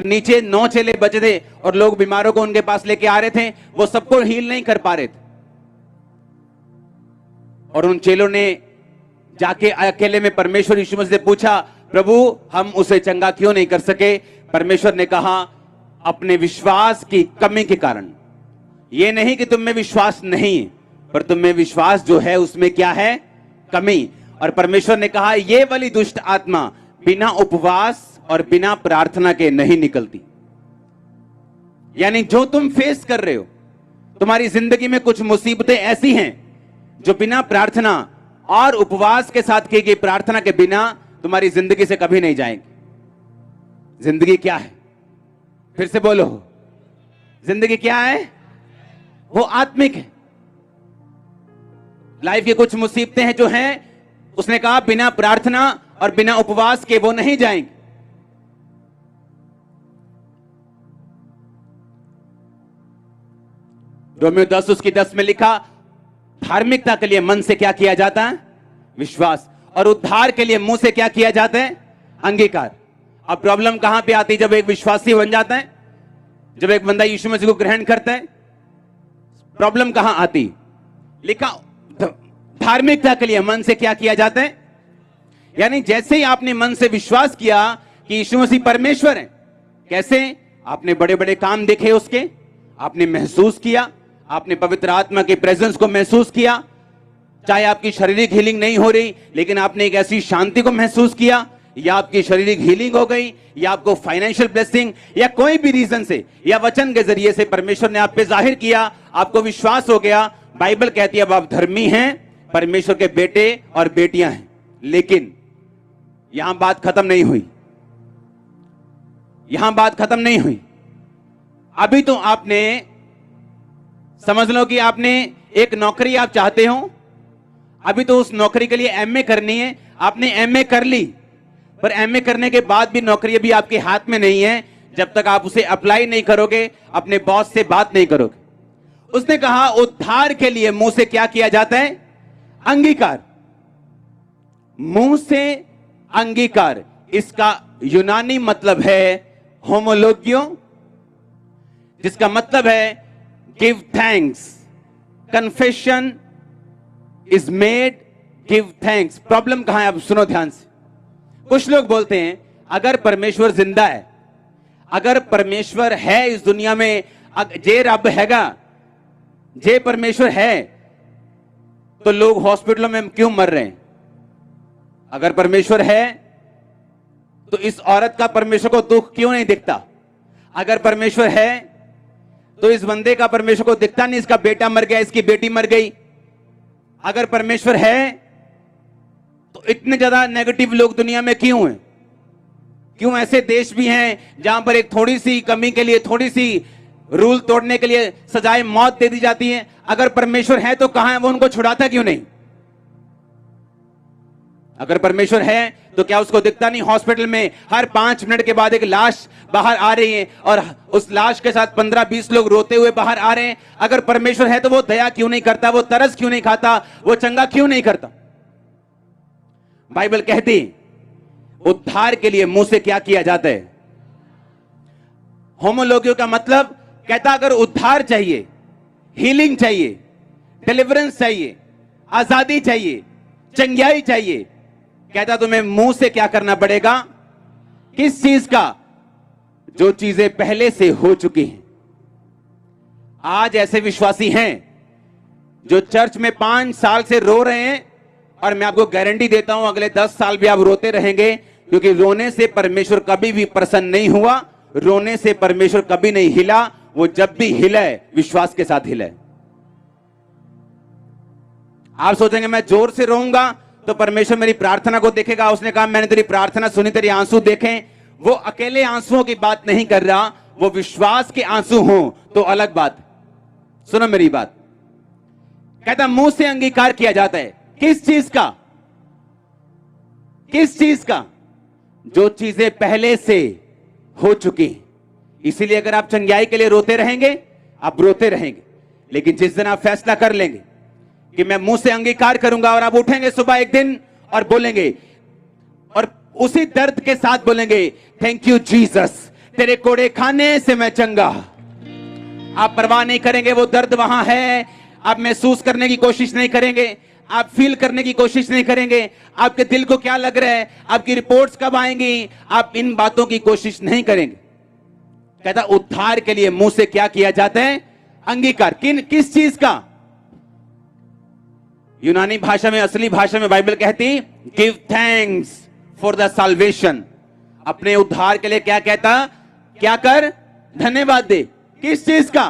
नीचे 9 चेले बचे थे और लोग बीमारों को उनके पास लेके आ रहे थे, वो सबको हील नहीं कर पा रहे थे। और उन चेलों ने जाके अकेले में परमेश्वर यीशु मसीह से पूछा, प्रभु हम उसे चंगा क्यों नहीं कर सके? परमेश्वर ने कहा, अपने विश्वास की कमी के कारण। यह नहीं कि तुम में विश्वास नहीं, पर तुम में विश्वास जो है उसमें क्या है? कमी। और परमेश्वर ने कहा, यह वाली दुष्ट आत्मा बिना उपवास और बिना प्रार्थना के नहीं निकलती। यानी जो तुम फेस कर रहे हो, तुम्हारी जिंदगी में कुछ मुसीबतें ऐसी हैं जो बिना प्रार्थना और उपवास के साथ की गई प्रार्थना के बिना तुम्हारी जिंदगी से कभी नहीं जाएंगी। जिंदगी क्या है? फिर से बोलो, जिंदगी क्या है? वो आत्मिक है। लाइफ की कुछ मुसीबतें हैं जो हैं, उसने कहा बिना प्रार्थना और बिना उपवास के वो नहीं जाएंगे। रोमियो 10 उसकी 10 में लिखा, धार्मिकता के लिए मन से क्या किया जाता है? विश्वास। और उद्धार के लिए मुंह से क्या किया जाता है? अंगीकार। अब प्रॉब्लम कहां पे आती? जब एक विश्वासी बन जाता है, जब एक बंदा यीशु मसीह को ग्रहण करता है, प्रॉब्लम कहां आती? लिखा, धार्मिकता के लिए मन से क्या किया जाता है? यानी जैसे ही आपने मन से विश्वास किया कि यीशु मसीह परमेश्वर है, कैसे? आपने बड़े बड़े काम देखे उसके, आपने महसूस किया, आपने पवित्र आत्मा के प्रेजेंस को महसूस किया। चाहे आपकी शारीरिक हीलिंग नहीं हो रही, लेकिन आपने एक ऐसी शांति को महसूस किया, या आपकी शारीरिक हीलिंग हो गई, या आपको फाइनेंशियल ब्लेसिंग, या कोई भी रीजन से या वचन के जरिए से परमेश्वर ने आप पे जाहिर किया, आपको विश्वास हो गया। बाइबल कहती है अब आप धर्मी हैं, परमेश्वर के बेटे और बेटियां हैं। लेकिन यहां बात खत्म नहीं हुई, यहां बात खत्म नहीं हुई। अभी तो आपने समझ लो कि आपने एक नौकरी आप चाहते हो, अभी तो उस नौकरी के लिए एमए करनी है, आपने एमए कर ली, पर एमए करने के बाद भी नौकरी अभी आपके हाथ में नहीं है जब तक आप उसे अप्लाई नहीं करोगे, अपने बॉस से बात नहीं करोगे। उसने कहा उद्धार के लिए मुंह से क्या किया जाता है? अंगीकार। मुंह से अंगीकार, इसका यूनानी मतलब है होमोलोगियो, जिसका मतलब है give thanks. Confession is made, give thanks. Problem कहां है? अब सुनो ध्यान से। कुछ लोग बोलते हैं अगर परमेश्वर जिंदा है, अगर परमेश्वर है इस दुनिया में, जे रब हैगा, जे परमेश्वर है, तो लोग हॉस्पिटलों में क्यों मर रहे हैं? अगर परमेश्वर है तो इस औरत का परमेश्वर को दुख क्यों नहीं दिखता? अगर परमेश्वर है तो इस बंदे का परमेश्वर को दिखता नहीं, इसका बेटा मर गया, इसकी बेटी मर गई। अगर परमेश्वर है तो इतने ज्यादा नेगेटिव लोग दुनिया में क्यों हैं? क्यों ऐसे देश भी हैं जहां पर एक थोड़ी सी कमी के लिए, थोड़ी सी रूल तोड़ने के लिए सजाए मौत दे दी जाती है? अगर परमेश्वर है तो कहां है? वो उनको छुड़ाता क्यों नहीं? अगर परमेश्वर है तो क्या उसको दिखता नहीं? हॉस्पिटल में हर 5 मिनट के बाद एक लाश बाहर आ रही है और उस लाश के साथ 15-20 लोग रोते हुए बाहर आ रहे हैं। अगर परमेश्वर है तो वो दया क्यों नहीं करता? वो तरस क्यों नहीं खाता? वो चंगा क्यों नहीं करता? बाइबल कहती उद्धार के लिए मुंह से क्या किया जाता है? होमोलोगियो का मतलब कहता अगर उद्धार चाहिए, हीलिंग चाहिए, डिलीवरेंस चाहिए, आजादी चाहिए, चंगाई चाहिए, कहता तुम्हें मुंह से क्या करना पड़ेगा? किस चीज का? जो चीजें पहले से हो चुकी हैं। आज ऐसे विश्वासी हैं जो चर्च में 5 साल से रो रहे हैं, और मैं आपको गारंटी देता हूं अगले 10 साल भी आप रोते रहेंगे, क्योंकि रोने से परमेश्वर कभी भी प्रसन्न नहीं हुआ, रोने से परमेश्वर कभी नहीं हिला। वो जब भी हिला है विश्वास के साथ हिला है। आप सोचेंगे मैं जोर से रोऊंगा तो परमेश्वर मेरी प्रार्थना को देखेगा। उसने कहा मैंने तेरी प्रार्थना सुनी, तेरे आंसू देखें। वो अकेले आंसुओं की बात नहीं कर रहा, वो विश्वास के आंसू हों तो अलग बात। सुनो मेरी बात। कहता मुंह से अंगीकार किया जाता है। किस चीज का? किस चीज का? जो चीजें पहले से हो चुकी। इसीलिए अगर आप चंगाई के लिए रोते रहेंगे, आप रोते रहेंगे, लेकिन जिस दिन आप फैसला कर लेंगे कि मैं मुंह से अंगीकार करूंगा, और आप उठेंगे सुबह एक दिन और बोलेंगे, और उसी दर्द के साथ बोलेंगे थैंक यू जीसस, तेरे कोड़े खाने से मैं चंगा। आप परवाह नहीं करेंगे वो दर्द वहां है, आप महसूस करने की कोशिश नहीं करेंगे, आप फील करने की कोशिश नहीं करेंगे, आपके दिल को क्या लग रहा है, आपकी रिपोर्ट्स कब आएंगी, आप इन बातों की कोशिश नहीं करेंगे। कहता उद्धार के लिए मुंह से क्या किया जाता है, अंगीकार। किस चीज का? यूनानी भाषा में, असली भाषा में बाइबल कहती give thanks for the salvation. अपने उद्धार के लिए क्या कहता, क्या कर, धन्यवाद दे। किस चीज का?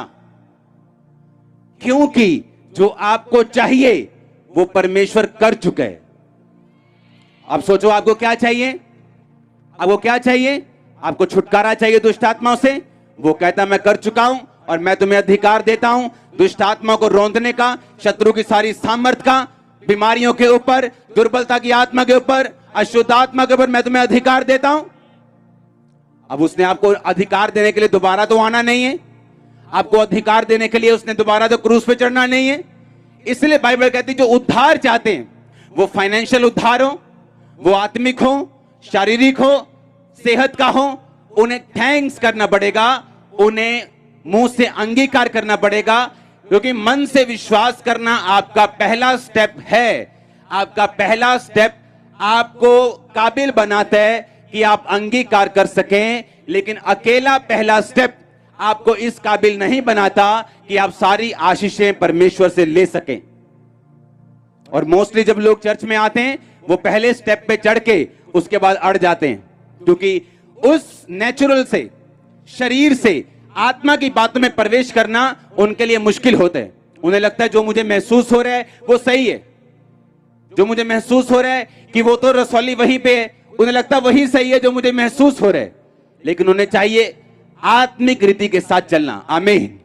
क्योंकि जो आपको चाहिए वो परमेश्वर कर चुके हैं। अब सोचो आपको क्या चाहिए, आपको क्या चाहिए? आपको छुटकारा चाहिए दुष्ट आत्माओं से। वो कहता मैं कर चुका हूं और मैं तुम्हें अधिकार देता हूं दुष्ट आत्मा को रौंदने का, शत्रु की सारी सामर्थ का, बीमारियों के ऊपर, दुर्बलता की आत्मा के ऊपर, अशुद्ध आत्मा के ऊपर मैं तुम्हें अधिकार देता हूं। अब उसने आपको अधिकार देने के लिए दोबारा तो आना नहीं है, आपको अधिकार देने के लिए उसने दोबारा तो क्रूस पे चढ़ना नहीं है। इसलिए बाइबल कहती है जो उद्धार चाहते हैं, वो फाइनेंशियल उद्धार हो, वो आत्मिक हो, शारीरिक हो, सेहत का हो, उन्हें थैंक्स करना पड़ेगा, उन्हें मुंह से अंगीकार करना पड़ेगा, क्योंकि मन से विश्वास करना आपका पहला स्टेप है। आपका पहला स्टेप आपको काबिल बनाता है कि आप अंगीकार कर सकें, लेकिन अकेला पहला स्टेप आपको इस काबिल नहीं बनाता कि आप सारी आशीषें परमेश्वर से ले सकें। और मोस्टली जब लोग चर्च में आते हैं वो पहले स्टेप पे चढ़ के उसके बाद अड़ जाते हैं, क्योंकि उस नेचुरल से, शरीर से आत्मा की बातों में प्रवेश करना उनके लिए मुश्किल होता है। उन्हें लगता है जो मुझे महसूस हो रहा है वो सही है, जो मुझे महसूस हो रहा है कि वो तो रसौली वहीं पे है, उन्हें लगता है वही सही है जो मुझे महसूस हो रहा है। लेकिन उन्हें चाहिए आत्मिक रीति के साथ चलना। आमीन।